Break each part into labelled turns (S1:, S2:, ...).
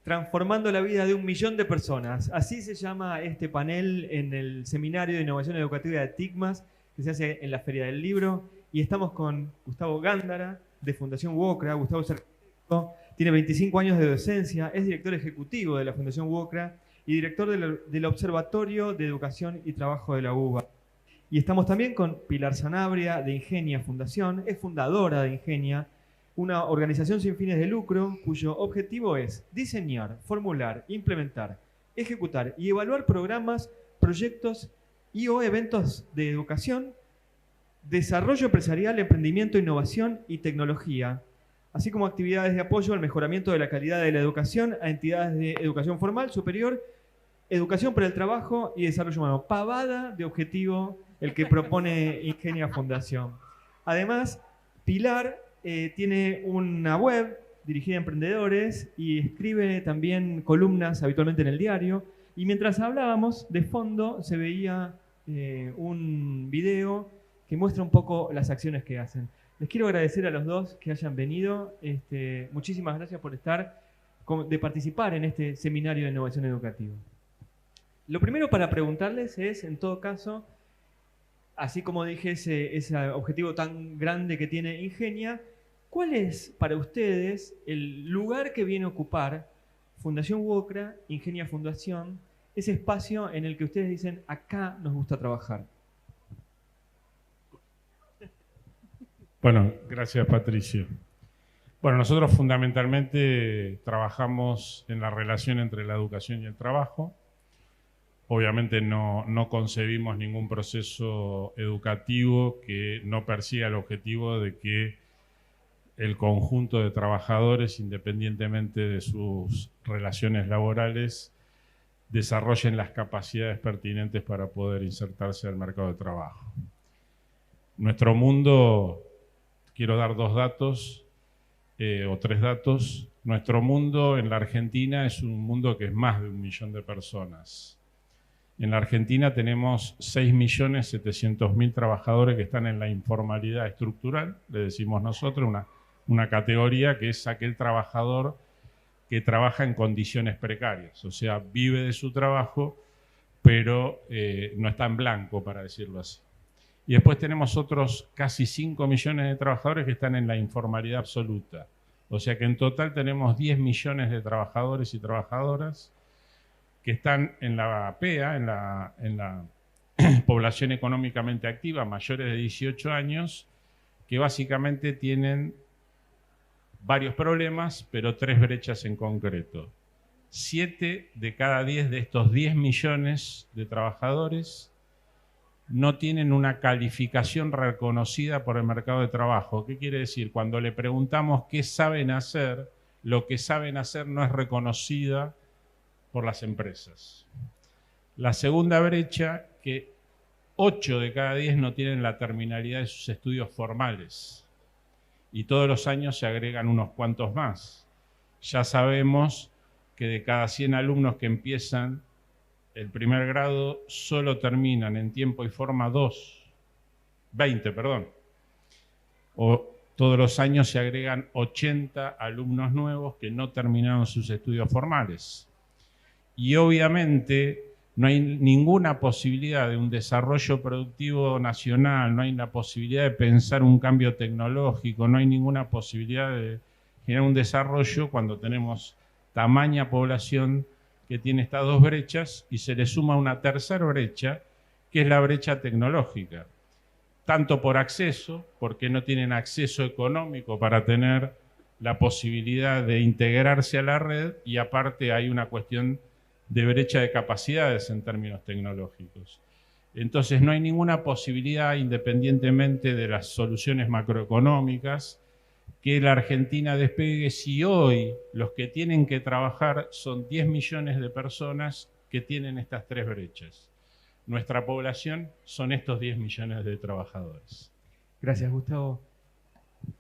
S1: transformando la vida de 1 millón de personas. Así se llama este panel en el Seminario de Innovación Educativa de TICMAS, que se hace en la Feria del Libro. Y estamos con Gustavo Gándara, de Fundación WOCRA. Gustavo es arquitecto, tiene 25 años de docencia, es director ejecutivo de la Fundación WOCRA y director del Observatorio de Educación y Trabajo de la UBA. Y estamos también con Pilar Sanabria, de Ingenia Fundación, es fundadora de Ingenia, una organización sin fines de lucro cuyo objetivo es diseñar, formular, implementar, ejecutar y evaluar programas, proyectos y o eventos de educación, desarrollo empresarial, emprendimiento, innovación y tecnología, así como actividades de apoyo al mejoramiento de la calidad de la educación a entidades de educación formal, superior, educación para el trabajo y desarrollo humano. Pavada de objetivo el que propone Ingenia Fundación. Además, Pilar tiene una web dirigida a emprendedores y escribe también columnas habitualmente en el diario. Y mientras hablábamos, de fondo se veía un video que muestra un poco las acciones que hacen. Les quiero agradecer a los dos que hayan venido. Muchísimas gracias por de participar en este seminario de innovación educativa. Lo primero para preguntarles es, en todo caso, así como dije, ese objetivo tan grande que tiene Ingenia, ¿cuál es para ustedes el lugar que viene a ocupar Fundación WOCRA, Ingenia Fundación, ese espacio en el que ustedes dicen, acá nos gusta trabajar?
S2: Bueno, gracias Patricio. Bueno, nosotros fundamentalmente trabajamos en la relación entre la educación y el trabajo. Obviamente no concebimos ningún proceso educativo que no persiga el objetivo de que el conjunto de trabajadores, independientemente de sus relaciones laborales, desarrollen las capacidades pertinentes para poder insertarse al mercado de trabajo. Nuestro mundo, quiero dar 2 datos o 3 datos. Nuestro mundo en la Argentina es un mundo que es más de 1 millón de personas. En la Argentina tenemos 6.700.000 trabajadores que están en la informalidad estructural, le decimos nosotros, una categoría que es aquel trabajador que trabaja en condiciones precarias, o sea, vive de su trabajo, pero no está en blanco, para decirlo así. Y después tenemos otros casi 5 millones de trabajadores que están en la informalidad absoluta, o sea que en total tenemos 10 millones de trabajadores y trabajadoras que están en la PEA, en la población económicamente activa, mayores de 18 años, que básicamente tienen varios problemas, pero 3 brechas en concreto. 7 de cada 10 de estos 10 millones de trabajadores no tienen una calificación reconocida por el mercado de trabajo. ¿Qué quiere decir? Cuando le preguntamos qué saben hacer, lo que saben hacer no es reconocida por las empresas. La segunda brecha, que 8 de cada 10 no tienen la terminalidad de sus estudios formales y todos los años se agregan unos cuantos más. Ya sabemos que de cada 100 alumnos que empiezan el primer grado solo terminan en tiempo y forma 20, perdón. O todos los años se agregan 80 alumnos nuevos que no terminaron sus estudios formales. Y obviamente no hay ninguna posibilidad de un desarrollo productivo nacional, no hay la posibilidad de pensar un cambio tecnológico, no hay ninguna posibilidad de generar un desarrollo cuando tenemos tamaña población que tiene estas 2 brechas y se le suma una tercera brecha, que es la brecha tecnológica. Tanto por acceso, porque no tienen acceso económico para tener la posibilidad de integrarse a la red, y aparte hay una cuestión de brecha de capacidades en términos tecnológicos. Entonces no hay ninguna posibilidad, independientemente de las soluciones macroeconómicas, que la Argentina despegue si hoy los que tienen que trabajar son 10 millones de personas que tienen estas 3 brechas. Nuestra población son estos 10 millones de trabajadores.
S1: Gracias, Gustavo.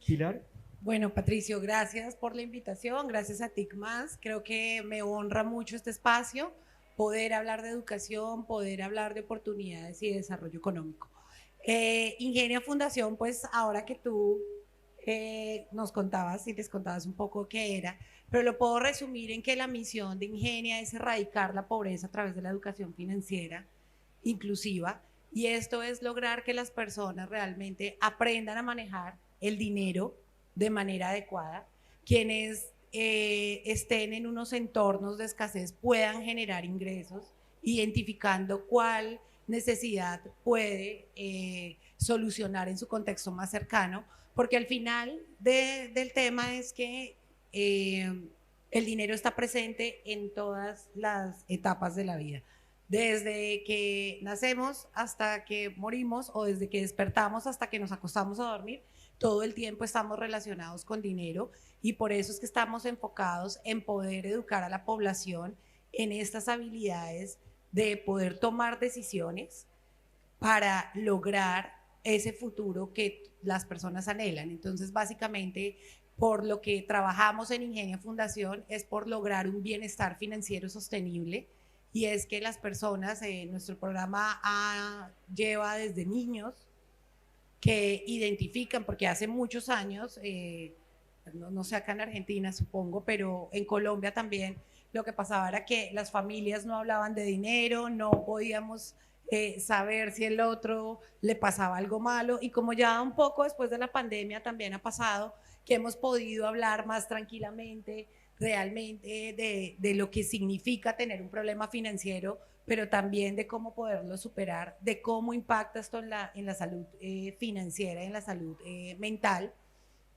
S1: Pilar.
S3: Bueno, Patricio, gracias por la invitación, gracias a TICMAS. Creo que me honra mucho este espacio, poder hablar de educación, poder hablar de oportunidades y desarrollo económico. Ingenia Fundación, pues ahora que tú nos contabas y les contabas un poco qué era, pero lo puedo resumir en que la misión de Ingenia es erradicar la pobreza a través de la educación financiera inclusiva, y esto es lograr que las personas realmente aprendan a manejar el dinero de manera adecuada. Quienes estén en unos entornos de escasez puedan generar ingresos, identificando cuál necesidad puede solucionar en su contexto más cercano, porque al final del tema es que el dinero está presente en todas las etapas de la vida, desde que nacemos hasta que morimos, o desde que despertamos hasta que nos acostamos a dormir. Todo el tiempo estamos relacionados con dinero, y por eso es que estamos enfocados en poder educar a la población en estas habilidades de poder tomar decisiones para lograr ese futuro que las personas anhelan. Entonces, básicamente, por lo que trabajamos en Ingenia Fundación es por lograr un bienestar financiero sostenible, y es que las personas, nuestro programa lleva desde niños que identifican, porque hace muchos años, no sé acá en Argentina supongo, pero en Colombia también, lo que pasaba era que las familias no hablaban de dinero, no podíamos saber si el otro le pasaba algo malo, y como ya un poco después de la pandemia también ha pasado que hemos podido hablar más tranquilamente realmente de lo que significa tener un problema financiero, pero también de cómo poderlo superar, de cómo impacta esto en la salud financiera, en la salud mental.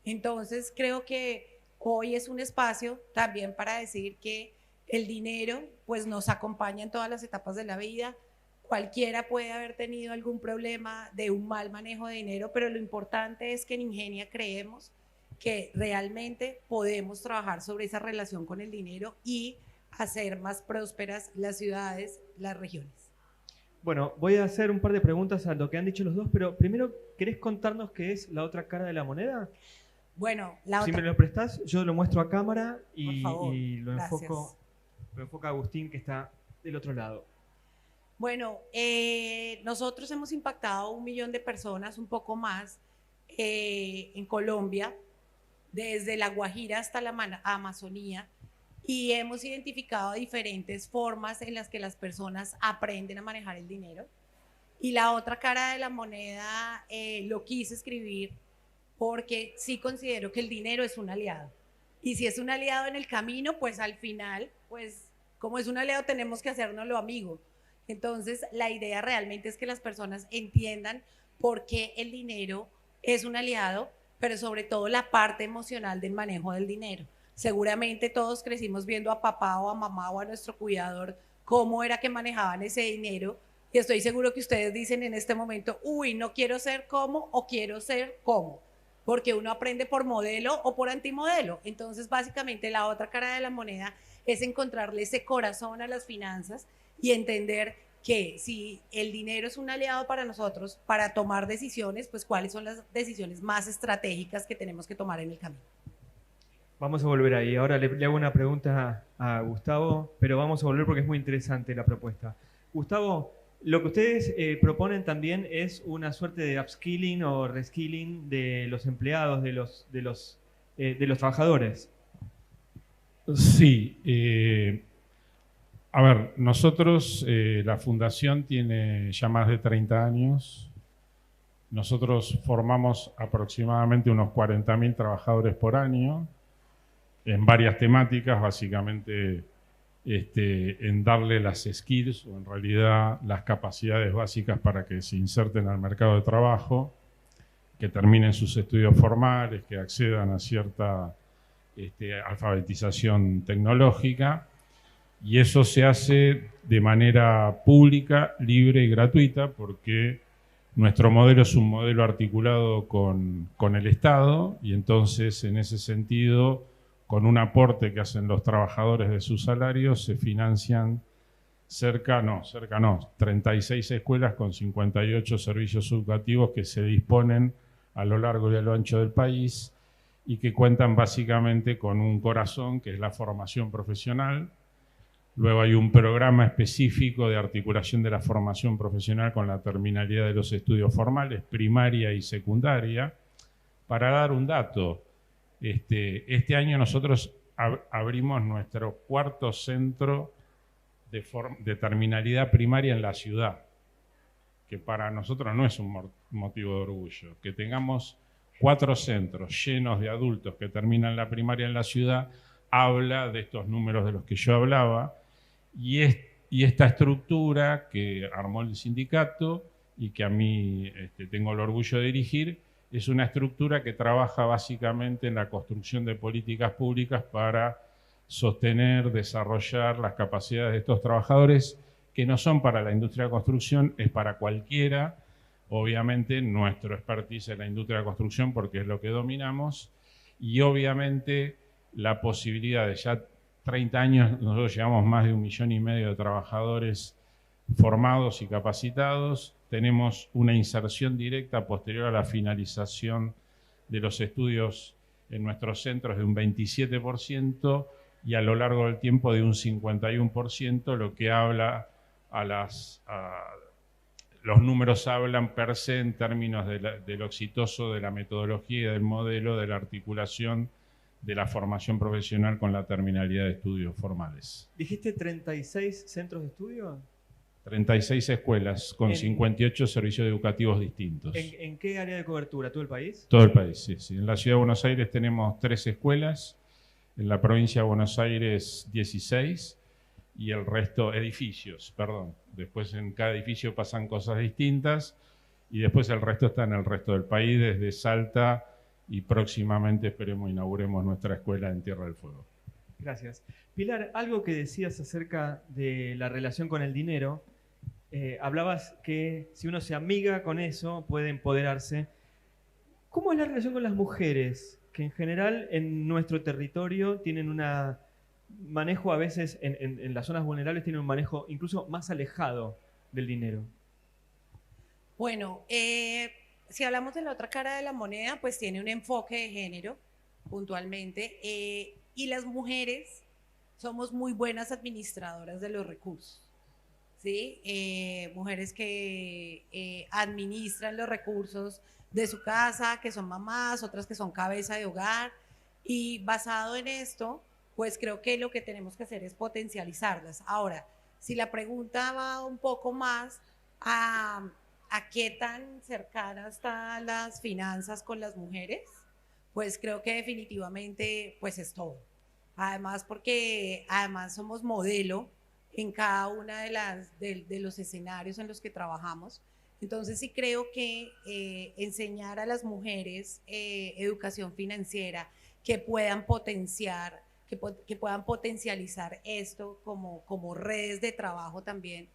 S3: Entonces creo que hoy es un espacio también para decir que el dinero pues nos acompaña en todas las etapas de la vida. Cualquiera puede haber tenido algún problema de un mal manejo de dinero, pero lo importante es que en Ingenia creemos que realmente podemos trabajar sobre esa relación con el dinero y hacer más prósperas las ciudades, las regiones.
S1: Bueno, voy a hacer un par de preguntas a lo que han dicho los dos, pero primero, ¿querés contarnos qué es la otra cara de la moneda?
S3: Bueno,
S1: si me lo prestás, yo lo muestro a cámara
S3: y
S1: lo enfoca Agustín, que está del otro lado.
S3: Bueno, nosotros hemos impactado 1 millón de personas, un poco más, en Colombia, desde La Guajira hasta la Amazonía, y hemos identificado diferentes formas en las que las personas aprenden a manejar el dinero. Y la otra cara de la moneda lo quise escribir porque sí considero que el dinero es un aliado, y si es un aliado en el camino, pues al final, pues como es un aliado tenemos que hacérnoslo amigo. Entonces la idea realmente es que las personas entiendan por qué el dinero es un aliado, pero sobre todo la parte emocional del manejo del dinero. Seguramente todos crecimos viendo a papá o a mamá o a nuestro cuidador cómo era que manejaban ese dinero, y estoy seguro que ustedes dicen en este momento, uy, no quiero ser como, o quiero ser como, porque uno aprende por modelo o por antimodelo. Entonces básicamente la otra cara de la moneda es encontrarle ese corazón a las finanzas y entender que si el dinero es un aliado para nosotros para tomar decisiones, pues cuáles son las decisiones más estratégicas que tenemos que tomar en el camino.
S1: Vamos a volver ahí. Ahora le hago una pregunta a Gustavo, pero vamos a volver porque es muy interesante la propuesta. Gustavo, lo que ustedes proponen también es una suerte de upskilling o reskilling de los empleados, de los trabajadores.
S2: Sí. A ver, nosotros, la Fundación tiene ya más de 30 años. Nosotros formamos aproximadamente unos 40.000 trabajadores por año en varias temáticas, básicamente en darle las skills, o en realidad las capacidades básicas para que se inserten al mercado de trabajo, que terminen sus estudios formales, que accedan a cierta alfabetización tecnológica. Y eso se hace de manera pública, libre y gratuita, porque nuestro modelo es un modelo articulado con el Estado, y entonces en ese sentido, con un aporte que hacen los trabajadores de sus salarios, se financian 36 escuelas con 58 servicios educativos que se disponen a lo largo y a lo ancho del país, y que cuentan básicamente con un corazón que es la formación profesional. Luego hay un programa específico de articulación de la formación profesional con la terminalidad de los estudios formales, primaria y secundaria, Para dar un dato, este año nosotros abrimos nuestro 4º centro de terminalidad primaria en la ciudad, que para nosotros no es un motivo de orgullo. Que tengamos 4 centros llenos de adultos que terminan la primaria en la ciudad habla de estos números de los que yo hablaba, y esta estructura que armó el sindicato y que a mí tengo el orgullo de dirigir, es una estructura que trabaja básicamente en la construcción de políticas públicas para sostener, desarrollar las capacidades de estos trabajadores, que no son para la industria de construcción, es para cualquiera. Obviamente nuestro expertise es la industria de construcción porque es lo que dominamos, y obviamente la posibilidad de ya 30 años, nosotros llevamos más de 1,5 millones de trabajadores formados y capacitados. Tenemos una inserción directa posterior a la finalización de los estudios en nuestros centros de un 27% y a lo largo del tiempo de un 51%, lo que habla los números hablan per se en términos de lo exitoso de la metodología y del modelo de la articulación de la formación profesional con la terminalidad de estudios formales.
S1: ¿Dijiste 36 centros de estudio?
S2: 36 escuelas con 58 servicios educativos distintos.
S1: ¿En qué área de cobertura? ¿Todo el país?
S2: Todo el país, sí. En la Ciudad de Buenos Aires tenemos 3 escuelas, en la provincia de Buenos Aires 16 y el resto edificios, perdón. Después en cada edificio pasan cosas distintas y después el resto está en el resto del país, desde Salta, y próximamente esperemos inauguremos nuestra escuela en Tierra del Fuego.
S1: Gracias. Pilar, algo que decías acerca de la relación con el dinero, hablabas que si uno se amiga con eso puede empoderarse. ¿Cómo es la relación con las mujeres? Que en general en nuestro territorio tienen un manejo, a veces en las zonas vulnerables tienen un manejo incluso más alejado del dinero.
S3: Bueno, si hablamos de la otra cara de la moneda, pues tiene un enfoque de género, puntualmente, y las mujeres somos muy buenas administradoras de los recursos, ¿sí? Mujeres que administran los recursos de su casa, que son mamás, otras que son cabeza de hogar, y basado en esto, pues creo que lo que tenemos que hacer es potencializarlas. Ahora, si la pregunta va un poco más a qué tan cercanas están las finanzas con las mujeres, pues creo que definitivamente pues es todo. Además, porque además somos modelo en cada una de los escenarios en los que trabajamos. Entonces sí creo que enseñar a las mujeres educación financiera, que puedan potenciar, que puedan potencializar esto como redes de trabajo también,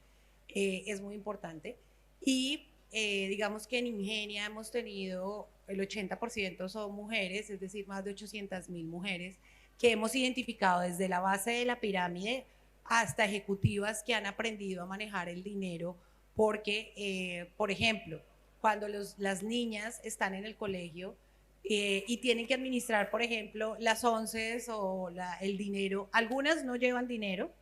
S3: es muy importante. Y digamos que en Ingenia hemos tenido el 80% son mujeres, es decir, más de 800.000 mujeres que hemos identificado desde la base de la pirámide hasta ejecutivas que han aprendido a manejar el dinero, porque, por ejemplo, cuando las niñas están en el colegio y tienen que administrar, por ejemplo, las onces o el dinero, algunas no llevan dinero,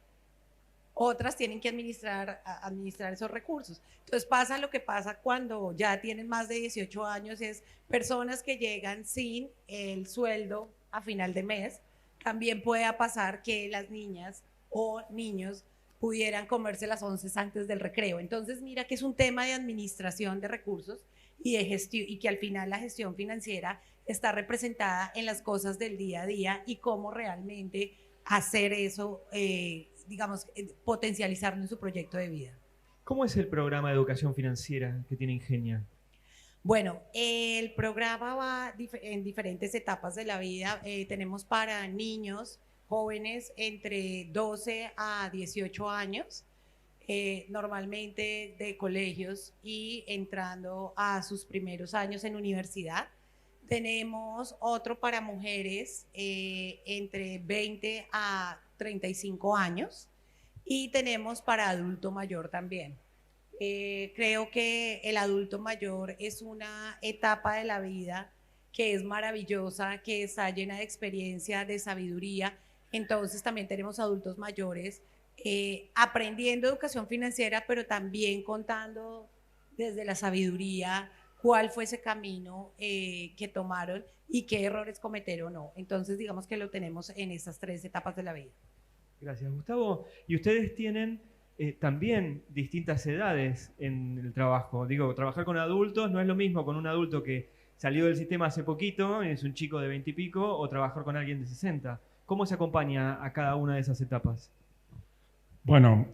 S3: otras tienen que administrar esos recursos. Entonces pasa lo que pasa cuando ya tienen más de 18 años, es personas que llegan sin el sueldo a final de mes. También puede pasar que las niñas o niños pudieran comerse las onces antes del recreo. Entonces mira que es un tema de administración de recursos y de gestión, y que al final la gestión financiera está representada en las cosas del día a día y cómo realmente hacer eso, digamos, potencializarlo en su proyecto de vida.
S1: ¿Cómo es el programa de educación financiera que tiene Ingenia?
S3: Bueno, el programa va en diferentes etapas de la vida. Tenemos para niños, jóvenes entre 12 a 18 años, normalmente de colegios y entrando a sus primeros años en universidad. Tenemos otro para mujeres entre 20 a 35 años y tenemos para adulto mayor también. Creo que el adulto mayor es una etapa de la vida que es maravillosa, que está llena de experiencia, de sabiduría. Entonces también tenemos adultos mayores aprendiendo educación financiera, pero también contando desde la sabiduría cuál fue ese camino que tomaron y qué errores cometieron o no. Entonces, digamos que lo tenemos en estas 3 etapas de la vida.
S1: Gracias, Gustavo. Y ustedes tienen también distintas edades en el trabajo. Digo, trabajar con adultos no es lo mismo con un adulto que salió del sistema hace poquito, es un chico de 20 y pico, o trabajar con alguien de 60. ¿Cómo se acompaña a cada una de esas etapas?
S2: Bueno,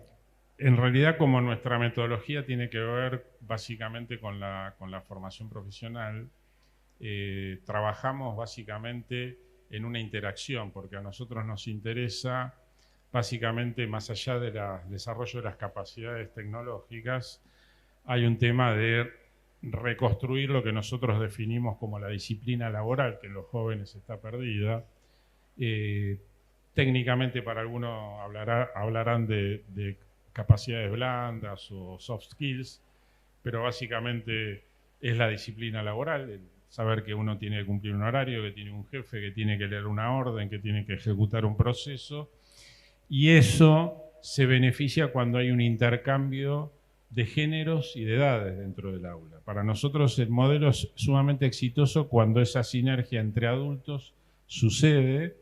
S2: en realidad como nuestra metodología tiene que ver básicamente con la formación profesional, trabajamos básicamente en una interacción, porque a nosotros nos interesa básicamente, más allá del desarrollo de las capacidades tecnológicas, hay un tema de reconstruir lo que nosotros definimos como la disciplina laboral, que en los jóvenes está perdida. Técnicamente para algunos hablarán de capacidades blandas o soft skills, pero básicamente es la disciplina laboral, el saber que uno tiene que cumplir un horario, que tiene un jefe, que tiene que leer una orden, que tiene que ejecutar un proceso, y eso se beneficia cuando hay un intercambio de géneros y de edades dentro del aula. Para nosotros el modelo es sumamente exitoso cuando esa sinergia entre adultos sucede,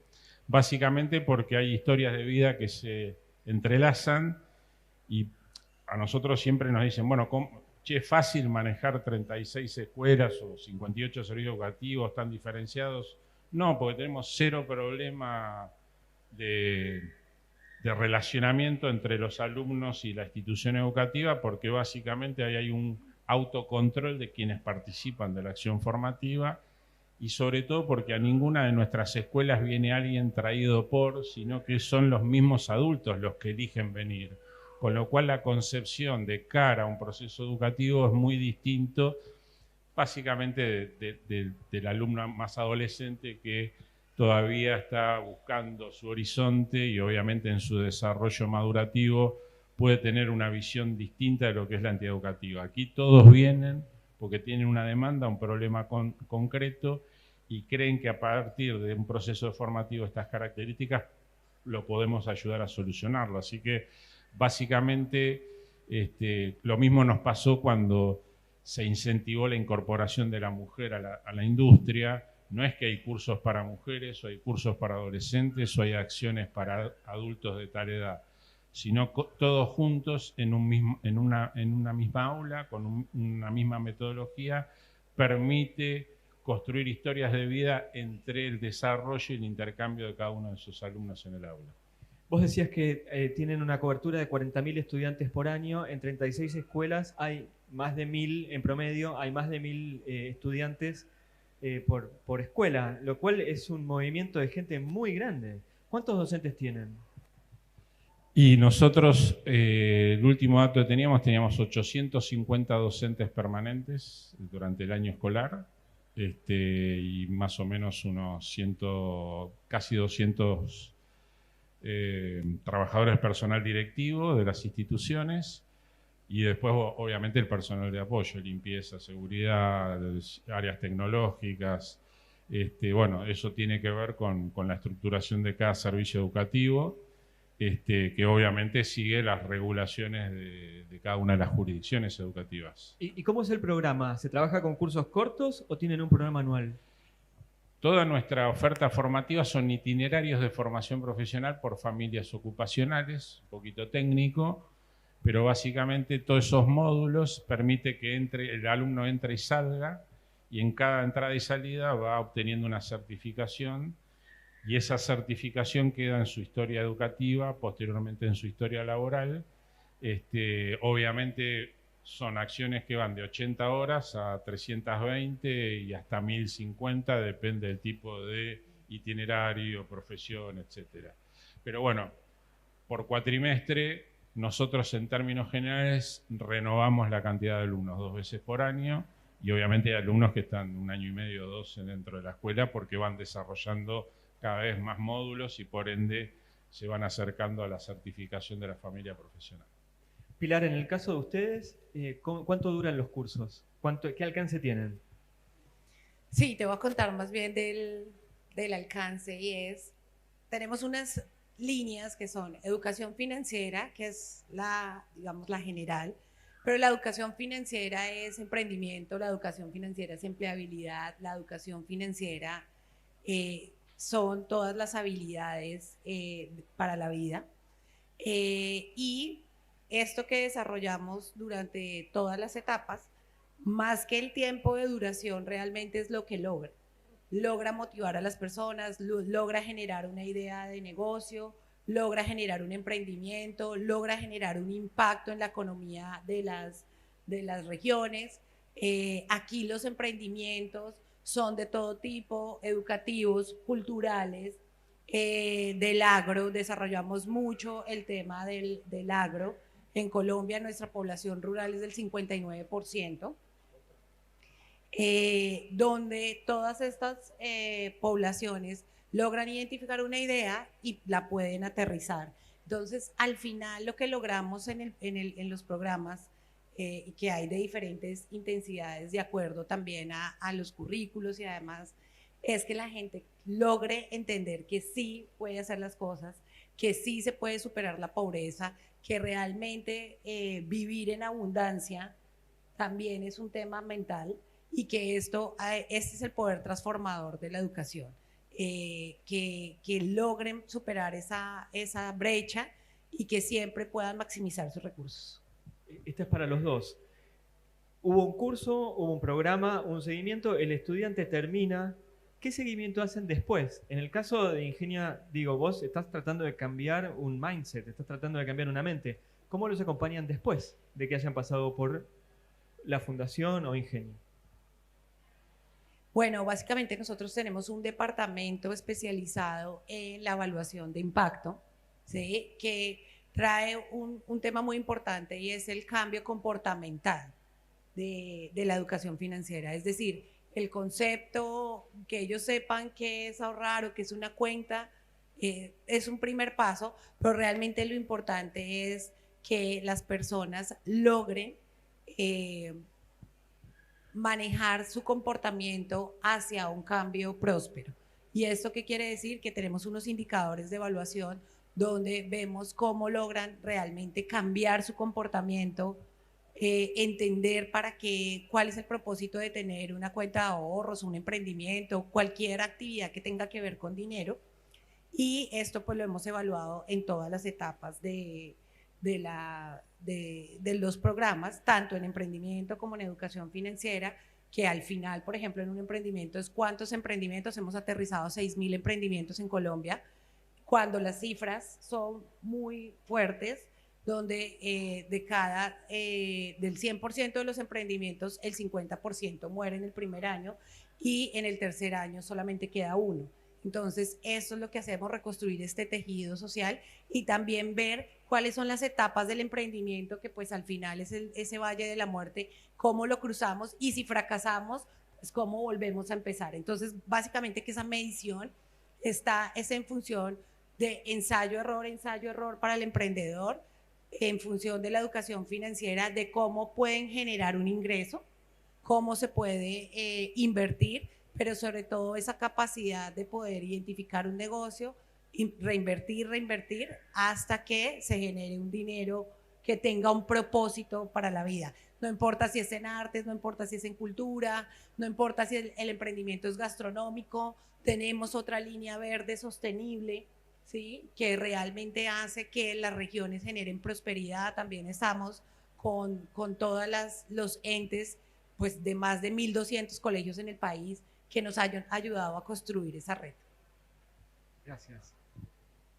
S2: básicamente porque hay historias de vida que se entrelazan y a nosotros siempre nos dicen, bueno, che, es fácil manejar 36 escuelas o 58 servicios educativos tan diferenciados. No, porque tenemos cero problema de relacionamiento entre los alumnos y la institución educativa, porque básicamente ahí hay un autocontrol de quienes participan de la acción formativa y sobre todo porque a ninguna de nuestras escuelas viene alguien traído por, sino que son los mismos adultos los que eligen venir. Con lo cual la concepción de cara a un proceso educativo es muy distinto, básicamente del alumno más adolescente que todavía está buscando su horizonte y obviamente en su desarrollo madurativo puede tener una visión distinta de lo que es la entidad educativa. Aquí todos vienen porque tienen una demanda, un problema concreto y creen que a partir de un proceso formativo de estas características lo podemos ayudar a solucionarlo. Así que básicamente lo mismo nos pasó cuando se incentivó la incorporación de la mujer a la industria. No es que hay cursos para mujeres o hay cursos para adolescentes o hay acciones para adultos de tal edad, sino todos juntos en una misma aula, con una misma metodología, permite construir historias de vida entre el desarrollo y el intercambio de cada uno de sus alumnos en el aula.
S1: Vos decías que tienen una cobertura de 40.000 estudiantes por año, en 36 escuelas hay más de 1.000 en promedio, hay más de 1.000 estudiantes por escuela, lo cual es un movimiento de gente muy grande. ¿Cuántos docentes tienen?
S2: Y nosotros, el último dato que teníamos 850 docentes permanentes durante el año escolar y más o menos unos casi 200 trabajadores personal directivo de las instituciones. Y después, obviamente, el personal de apoyo, limpieza, seguridad, áreas tecnológicas. Bueno, eso tiene que ver con la estructuración de cada servicio educativo, que obviamente sigue las regulaciones de cada una de las jurisdicciones educativas.
S1: ¿Y cómo es el programa? ¿Se trabaja con cursos cortos o tienen un programa anual?
S2: Toda nuestra oferta formativa son itinerarios de formación profesional por familias ocupacionales, un poquito técnico, pero básicamente todos esos módulos permite que el alumno entre y salga, y en cada entrada y salida va obteniendo una certificación, y esa certificación queda en su historia educativa, posteriormente en su historia laboral. Obviamente son acciones que van de 80 horas a 320 y hasta 1050, depende del tipo de itinerario, profesión, etc. Pero bueno, por cuatrimestre, nosotros en términos generales renovamos la cantidad de alumnos 2 veces por año y obviamente hay alumnos que están 1 año y medio o 2 dentro de la escuela porque van desarrollando cada vez más módulos y por ende se van acercando a la certificación de la familia profesional.
S1: Pilar, en el caso de ustedes, ¿cuánto duran los cursos? ¿Qué alcance tienen?
S3: Sí, te voy a contar más bien del alcance tenemos unas líneas que son educación financiera, que es digamos, la general, Pero la educación financiera es emprendimiento, la educación financiera es empleabilidad, la educación financiera son todas las habilidades para la vida. Y esto que desarrollamos durante todas las etapas, más que el tiempo de duración, realmente es lo que logra. Logra motivar a las personas, logra generar una idea de negocio, logra generar un emprendimiento, logra generar un impacto en la economía de las regiones. Aquí los emprendimientos son de todo tipo, educativos, culturales, del agro. Desarrollamos mucho el tema del agro. En Colombia nuestra población rural es del 59%. Donde todas estas poblaciones logran identificar una idea y la pueden aterrizar. Entonces, al final lo que logramos en los programas, que hay de diferentes intensidades de acuerdo también a los currículos y además, es que la gente logre entender que sí puede hacer las cosas, que sí se puede superar la pobreza, que realmente vivir en abundancia también es un tema mental, y que este es el poder transformador de la educación, que logren superar esa brecha y que siempre puedan maximizar sus recursos.
S1: Esta es para los dos. Hubo un curso, hubo un programa, un seguimiento, el estudiante termina. ¿Qué seguimiento hacen después? En el caso de Ingenia, digo, vos estás tratando de cambiar un mindset, estás tratando de cambiar una mente. ¿Cómo los acompañan después de que hayan pasado por la fundación o Ingenia?
S3: Bueno, básicamente nosotros tenemos un departamento especializado en la evaluación de impacto, ¿sí? Que trae un tema muy importante y es el cambio comportamental de la educación financiera. Es decir, el concepto, que ellos sepan qué es ahorrar o qué es una cuenta, es un primer paso, pero realmente lo importante es que las personas logren manejar su comportamiento hacia un cambio próspero. ¿Y esto qué quiere decir? Que tenemos unos indicadores de evaluación donde vemos cómo logran realmente cambiar su comportamiento, entender cuál es el propósito de tener una cuenta de ahorros, un emprendimiento, cualquier actividad que tenga que ver con dinero. Y esto pues lo hemos evaluado en todas las etapas de los programas, tanto en emprendimiento como en educación financiera, que al final, por ejemplo, en un emprendimiento es cuántos emprendimientos, hemos aterrizado 6.000 emprendimientos en Colombia, cuando las cifras son muy fuertes, donde del 100% de los emprendimientos, el 50% muere en el primer año y en el tercer año solamente queda uno. Entonces, eso es lo que hacemos, reconstruir este tejido social y también ver cuáles son las etapas del emprendimiento, que pues al final es ese valle de la muerte, cómo lo cruzamos y si fracasamos, pues cómo volvemos a empezar. Entonces, básicamente que esa medición es en función de ensayo-error para el emprendedor, en función de la educación financiera, de cómo pueden generar un ingreso, cómo se puede invertir, pero sobre todo esa capacidad de poder identificar un negocio y reinvertir hasta que se genere un dinero que tenga un propósito para la vida. No importa si es en artes, no importa si es en cultura, no importa si el emprendimiento es gastronómico, tenemos otra línea verde sostenible, ¿sí? Que realmente hace que las regiones generen prosperidad. También estamos con todos los entes, pues de más de 1.200 colegios en el país, que nos hayan ayudado a construir esa red.
S1: Gracias.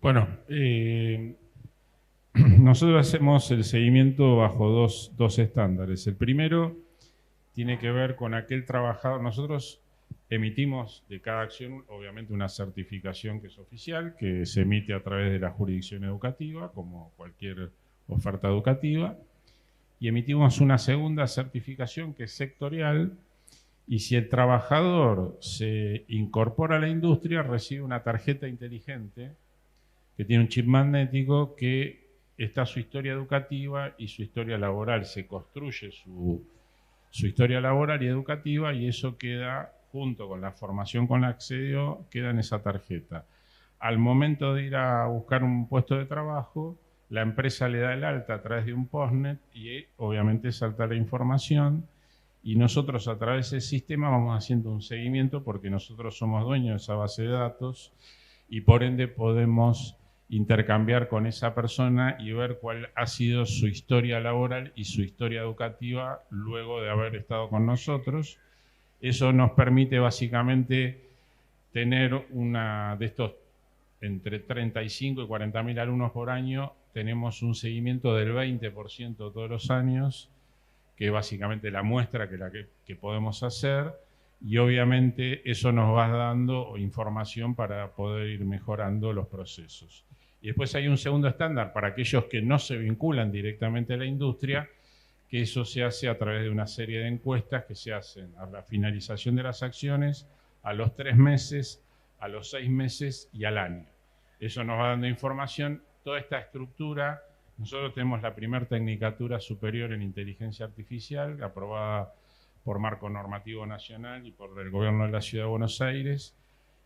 S2: Bueno, nosotros hacemos el seguimiento bajo dos estándares. El primero tiene que ver con aquel trabajador. Nosotros emitimos de cada acción, obviamente, una certificación que es oficial, que se emite a través de la jurisdicción educativa, como cualquier oferta educativa, y emitimos una segunda certificación que es sectorial. Y si el trabajador se incorpora a la industria, recibe una tarjeta inteligente que tiene un chip magnético que está su historia educativa y su historia laboral. Se construye su historia laboral y educativa y eso queda, junto con la formación con la que accedió, queda en esa tarjeta. Al momento de ir a buscar un puesto de trabajo, la empresa le da el alta a través de un postnet y obviamente salta la información y nosotros a través del sistema vamos haciendo un seguimiento porque nosotros somos dueños de esa base de datos y por ende podemos intercambiar con esa persona y ver cuál ha sido su historia laboral y su historia educativa luego de haber estado con nosotros. Eso nos permite básicamente tener una de estos entre 35 y 40.000 alumnos por año, tenemos un seguimiento del 20% todos los años, que es básicamente la muestra que podemos hacer, y obviamente eso nos va dando información para poder ir mejorando los procesos. Y después hay un segundo estándar para aquellos que no se vinculan directamente a la industria, que eso se hace a través de una serie de encuestas que se hacen a la finalización de las acciones, a los 3 meses, a los 6 meses y al año. Eso nos va dando información. Toda esta estructura, nosotros tenemos la primera tecnicatura superior en inteligencia artificial, aprobada por Marco Normativo Nacional y por el Gobierno de la Ciudad de Buenos Aires,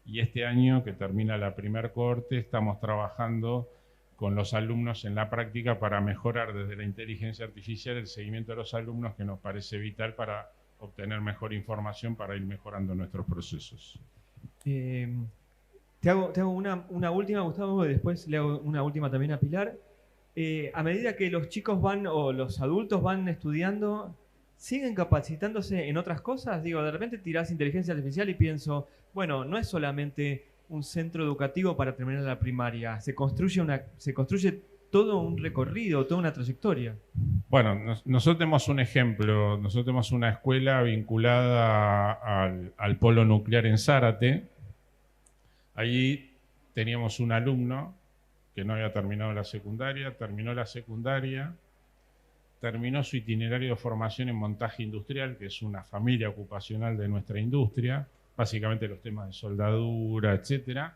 S2: y este año que termina la primera cohorte estamos trabajando con los alumnos en la práctica para mejorar desde la inteligencia artificial el seguimiento de los alumnos, que nos parece vital para obtener mejor información para ir mejorando nuestros procesos.
S1: Te hago una última, Gustavo, y después le hago una última también a Pilar. A medida que los chicos van o los adultos van estudiando, ¿siguen capacitándose en otras cosas? Digo, de repente tirás inteligencia artificial y pienso, bueno, no es solamente un centro educativo para terminar la primaria, se construye todo un recorrido, toda una trayectoria.
S2: Bueno, nosotros tenemos un ejemplo, nosotros tenemos una escuela vinculada al polo nuclear en Zárate. Allí teníamos un alumno que no había terminado la secundaria, terminó la secundaria, terminó su itinerario de formación en montaje industrial, que es una familia ocupacional de nuestra industria, básicamente los temas de soldadura, etcétera.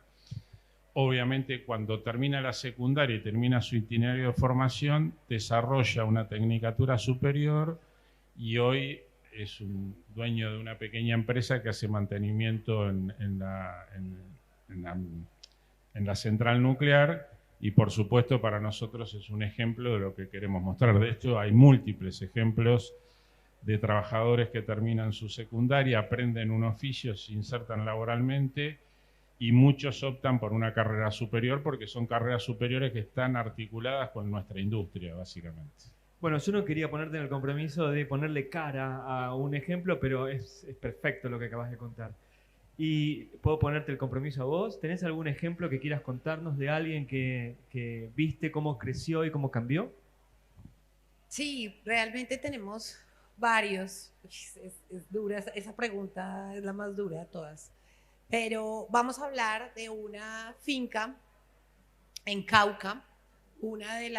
S2: Obviamente, cuando termina la secundaria y termina su itinerario de formación, desarrolla una tecnicatura superior y hoy es un dueño de una pequeña empresa que hace mantenimiento en la central nuclear, y por supuesto para nosotros es un ejemplo de lo que queremos mostrar. De esto hay múltiples ejemplos de trabajadores que terminan su secundaria, aprenden un oficio, se insertan laboralmente, y muchos optan por una carrera superior porque son carreras superiores que están articuladas con nuestra industria, básicamente.
S1: Bueno, yo no quería ponerte en el compromiso de ponerle cara a un ejemplo, pero es perfecto lo que acabas de contar. Y puedo ponerte el compromiso a vos. ¿Tenés algún ejemplo que quieras contarnos de alguien que viste cómo creció y cómo cambió?
S3: Sí, realmente tenemos varios. Es dura, esa pregunta es la más dura de todas. Pero vamos a hablar de una finca en Cauca, en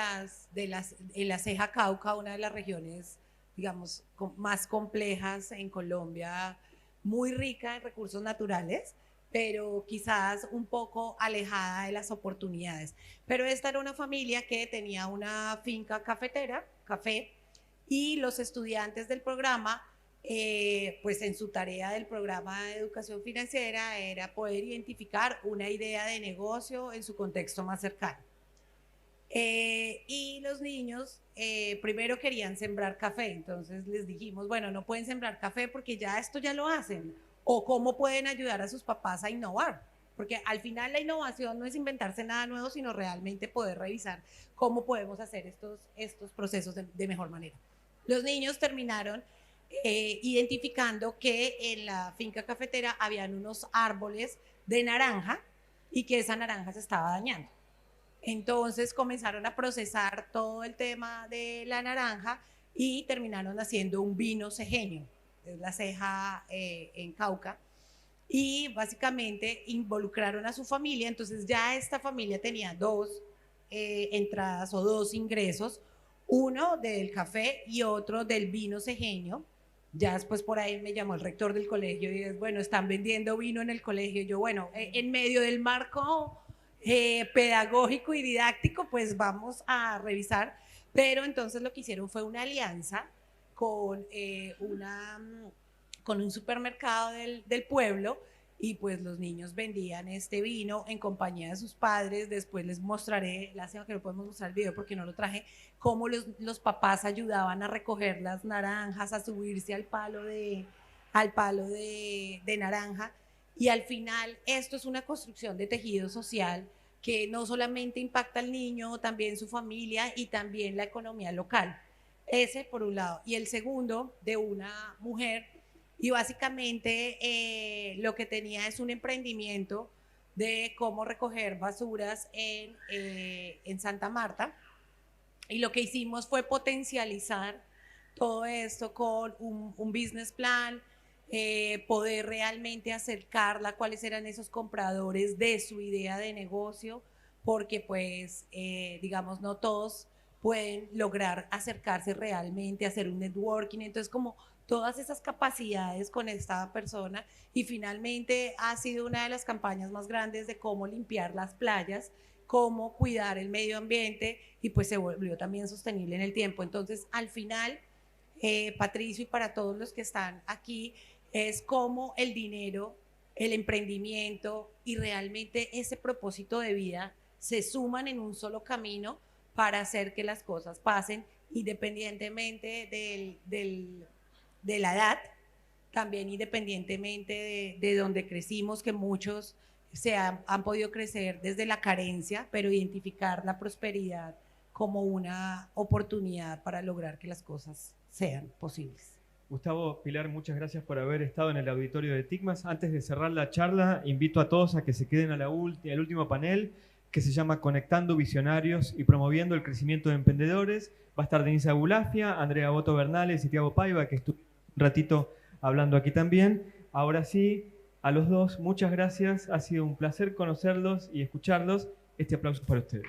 S3: la Ceja Cauca, una de las regiones, digamos, más complejas en Colombia, muy rica en recursos naturales, pero quizás un poco alejada de las oportunidades. Pero esta era una familia que tenía una finca cafetera, café, y los estudiantes del programa, pues en su tarea del programa de educación financiera era poder identificar una idea de negocio en su contexto más cercano. Y los niños primero querían sembrar café, entonces les dijimos, bueno, no pueden sembrar café porque esto ya lo hacen, o cómo pueden ayudar a sus papás a innovar, porque al final la innovación no es inventarse nada nuevo, sino realmente poder revisar cómo podemos hacer estos procesos de mejor manera. Los niños terminaron identificando que en la finca cafetera habían unos árboles de naranja y que esa naranja se estaba dañando. Entonces comenzaron a procesar todo el tema de la naranja y terminaron haciendo un vino cejeño, es la Ceja en Cauca, y básicamente involucraron a su familia. Entonces ya esta familia tenía 2 entradas o 2 ingresos, uno del café y otro del vino cejeño. Ya después por ahí me llamó el rector del colegio y es, bueno, están vendiendo vino en el colegio. Y yo, bueno, en medio del marco pedagógico y didáctico, pues vamos a revisar. Pero entonces lo que hicieron fue una alianza con un supermercado del pueblo, y pues los niños vendían este vino en compañía de sus padres. Después les mostraré, lástima que no podemos mostrar el video porque no lo traje, cómo los papás ayudaban a recoger las naranjas, a subirse al palo de naranja, y al final esto es una construcción de tejido social que no solamente impacta al niño, también su familia y también la economía local. Ese por un lado. Y el segundo, de una mujer, y básicamente lo que tenía es un emprendimiento de cómo recoger basuras en Santa Marta, y lo que hicimos fue potencializar todo esto con un business plan, poder realmente acercarla a cuáles eran esos compradores de su idea de negocio, porque pues digamos no todos pueden lograr acercarse realmente, hacer un networking. Entonces como todas esas capacidades con esta persona, y finalmente ha sido una de las campañas más grandes de cómo limpiar las playas, cómo cuidar el medio ambiente, y pues se volvió también sostenible en el tiempo. Entonces al final, Patricio, y para todos los que están aquí, es cómo el dinero, el emprendimiento y realmente ese propósito de vida se suman en un solo camino para hacer que las cosas pasen, independientemente de la edad, también independientemente de donde crecimos, que muchos han podido crecer desde la carencia, pero identificar la prosperidad como una oportunidad para lograr que las cosas sean posibles.
S1: Gustavo, Pilar, muchas gracias por haber estado en el auditorio de TICMAS. Antes de cerrar la charla, invito a todos a que se queden al último panel, que se llama Conectando Visionarios y Promoviendo el Crecimiento de Emprendedores. Va a estar Denise Abulafia, Andrea Boto Bernales y Tiago Paiva, que estuvo un ratito hablando aquí también. Ahora sí, a los dos, muchas gracias. Ha sido un placer conocerlos y escucharlos. Este aplauso es para ustedes.